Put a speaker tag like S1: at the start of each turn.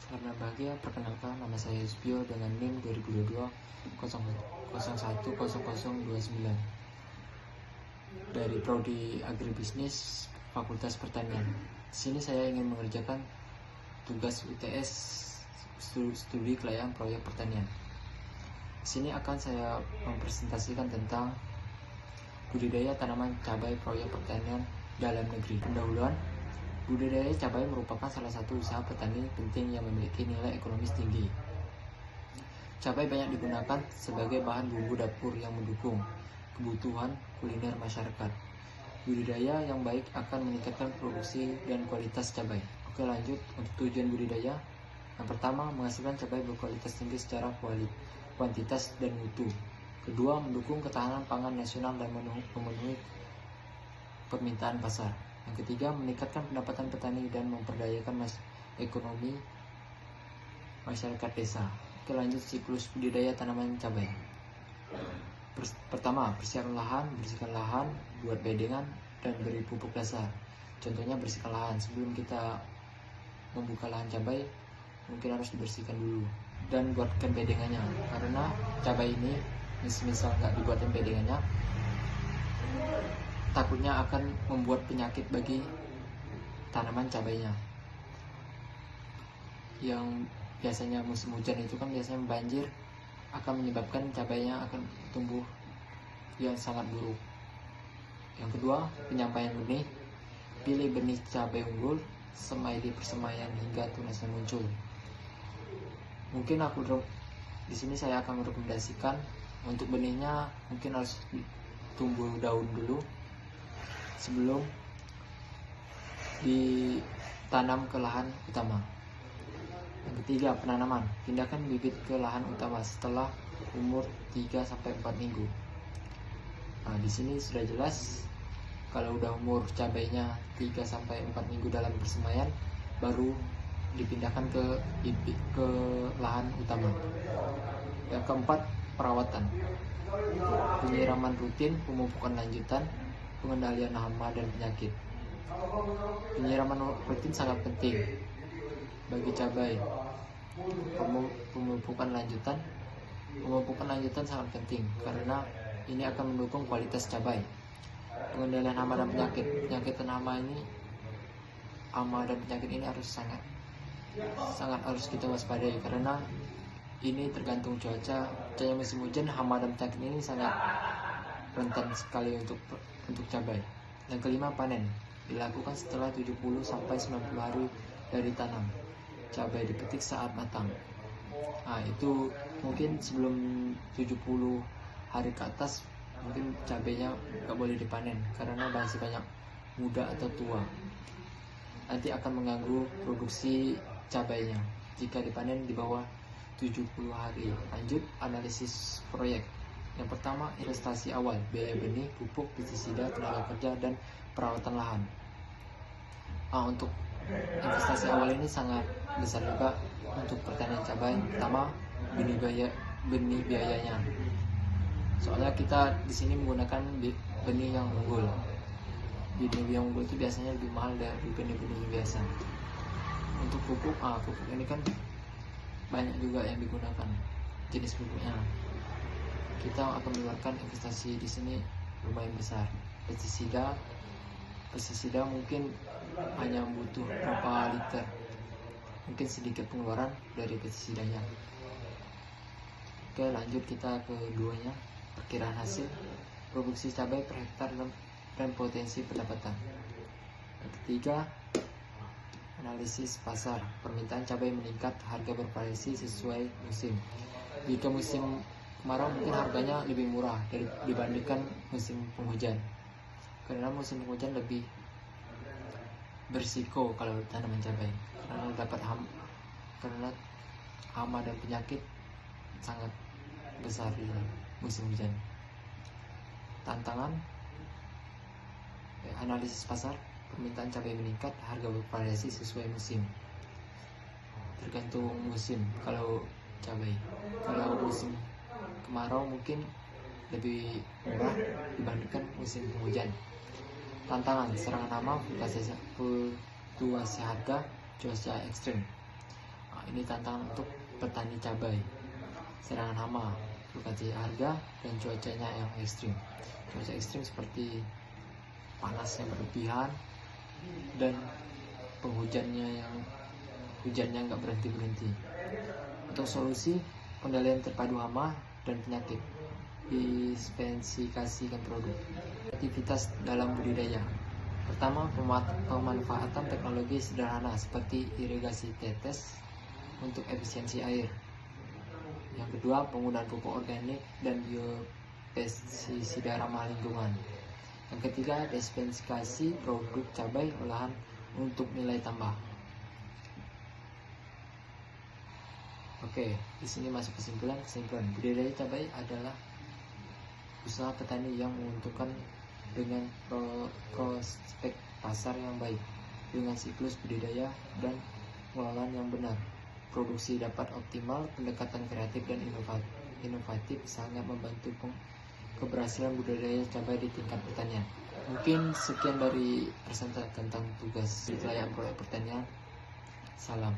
S1: Karena bahagia, perkenalkan nama saya Yusbio dengan NIM 2022 010029 dari Prodi Agribisnis Fakultas Pertanian. Di sini saya ingin mengerjakan tugas UTS studi kelayakan proyek pertanian. Di sini akan saya mempresentasikan tentang budidaya tanaman cabai proyek pertanian dalam negeri. Pendahuluan, budidaya cabai merupakan salah satu usaha petani penting yang memiliki nilai ekonomis tinggi. Cabai banyak digunakan sebagai bahan bumbu dapur yang mendukung kebutuhan kuliner masyarakat. Budidaya yang baik akan meningkatkan produksi dan kualitas cabai. Oke, lanjut untuk tujuan budidaya. Yang pertama, menghasilkan cabai berkualitas tinggi secara kuantitas dan mutu. Kedua, mendukung ketahanan pangan nasional dan memenuhi permintaan pasar. Yang ketiga, meningkatkan pendapatan petani dan memperdayakan ekonomi masyarakat desa. Oke, lanjut siklus budidaya tanaman cabai. Pertama, bersihkan lahan, buat bedengan, dan beri pupuk dasar. Contohnya bersihkan lahan. Sebelum kita membuka lahan cabai, mungkin harus dibersihkan dulu dan buatkan bedengannya, karena cabai ini misal nggak dibuatin bedengannya, takutnya akan membuat penyakit bagi tanaman cabainya. Yang biasanya musim hujan itu kan biasanya banjir, akan menyebabkan cabainya akan tumbuh yang sangat buruk. Yang kedua, penyampaian benih. Pilih benih cabai unggul, semai di persemaian hingga tunasnya muncul. Mungkin di sini saya akan merekomendasikan untuk benihnya mungkin harus tumbuh daun dulu sebelum ditanam ke lahan utama. Yang ketiga, penanaman. Pindahkan bibit ke lahan utama setelah umur 3-4 minggu. Nah, di sini sudah jelas kalau udah umur cabainya 3-4 minggu dalam persemaian, baru dipindahkan ke lahan utama. Yang keempat, perawatan. Penyiraman rutin, pemupukan lanjutan, pengendalian hama dan penyakit. Penyiraman rutin sangat penting bagi cabai. Pemupukan lanjutan sangat penting karena ini akan mendukung kualitas cabai. Pengendalian hama dan penyakit. Hama dan penyakit ini harus sangat harus kita waspadai, karena ini tergantung cuaca musim hujan. Hama dan penyakit ini sangat rentan sekali untuk cabai. Yang kelima, panen. Dilakukan setelah 70-90 hari dari tanam. Cabai dipetik saat matang. Nah, itu mungkin sebelum 70 hari ke atas mungkin cabainya gak boleh dipanen karena masih banyak muda atau tua. Nanti akan mengganggu produksi cabainya jika dipanen di bawah 70 hari. Lanjut, analisis proyek. Yang pertama, investasi awal, biaya benih, pupuk, pestisida, tenaga kerja, dan perawatan lahan. Untuk investasi awal ini sangat besar juga untuk pertanian cabai. Pertama, benih biayanya. Soalnya kita di sini menggunakan benih yang unggul. Benih yang unggul itu biasanya lebih mahal dari benih-benih biasa. Untuk pupuk ini kan banyak juga yang digunakan jenis pupuknya. Kita akan mengeluarkan investasi di sini lumayan besar. Pestisida mungkin hanya butuh berapa liter, mungkin sedikit pengeluaran dari pestisidanya. Oke, lanjut kita ke keduanya, perkiraan hasil produksi cabai per hektar dan potensi pendapatan. Yang ketiga, analisis pasar. Permintaan cabai meningkat, harga bervariasi sesuai musim. Jika musim kemarau mungkin harganya lebih murah dibandingkan musim penghujan, karena musim penghujan lebih berisiko kalau tanaman cabai karena hama dan penyakit sangat besar di musim hujan. Tantangan, analisis pasar. Permintaan cabai meningkat, harga bervariasi sesuai musim. Tergantung musim kalau cabai. Kalau musim kemarau mungkin lebih murah dibandingkan musim penghujan. Tantangan, serangan hama, fluktuasi harga, cuaca ekstrim. Ini tantangan untuk petani cabai. Serangan hama, fluktuasi harga, dan cuacanya yang ekstrim. Cuaca ekstrim seperti panas yang berlebihan dan hujannya nggak berhenti. Untuk solusi, pengendalian terpadu hama dan penyakit. Dispesifikasikan produk. Aktivitas dalam budidaya. Pertama, pemanfaatan teknologi sederhana seperti irigasi tetes untuk efisiensi air. Yang kedua, penggunaan pupuk organik dan biopestisida ramah lingkungan. Yang ketiga, dispesifikasi produk cabai olahan untuk nilai tambah. Oke, di sini masuk kesimpulan. Budidaya cabai adalah usaha petani yang menguntungkan dengan prospek pasar yang baik. Dengan siklus budidaya dan pengelolaan yang benar, produksi dapat optimal. Pendekatan kreatif dan inovatif sangat membantu keberhasilan budidaya cabai di tingkat pertanian. Mungkin sekian dari presentasi tentang tugas di pelayanan proyek pertanian. Salam.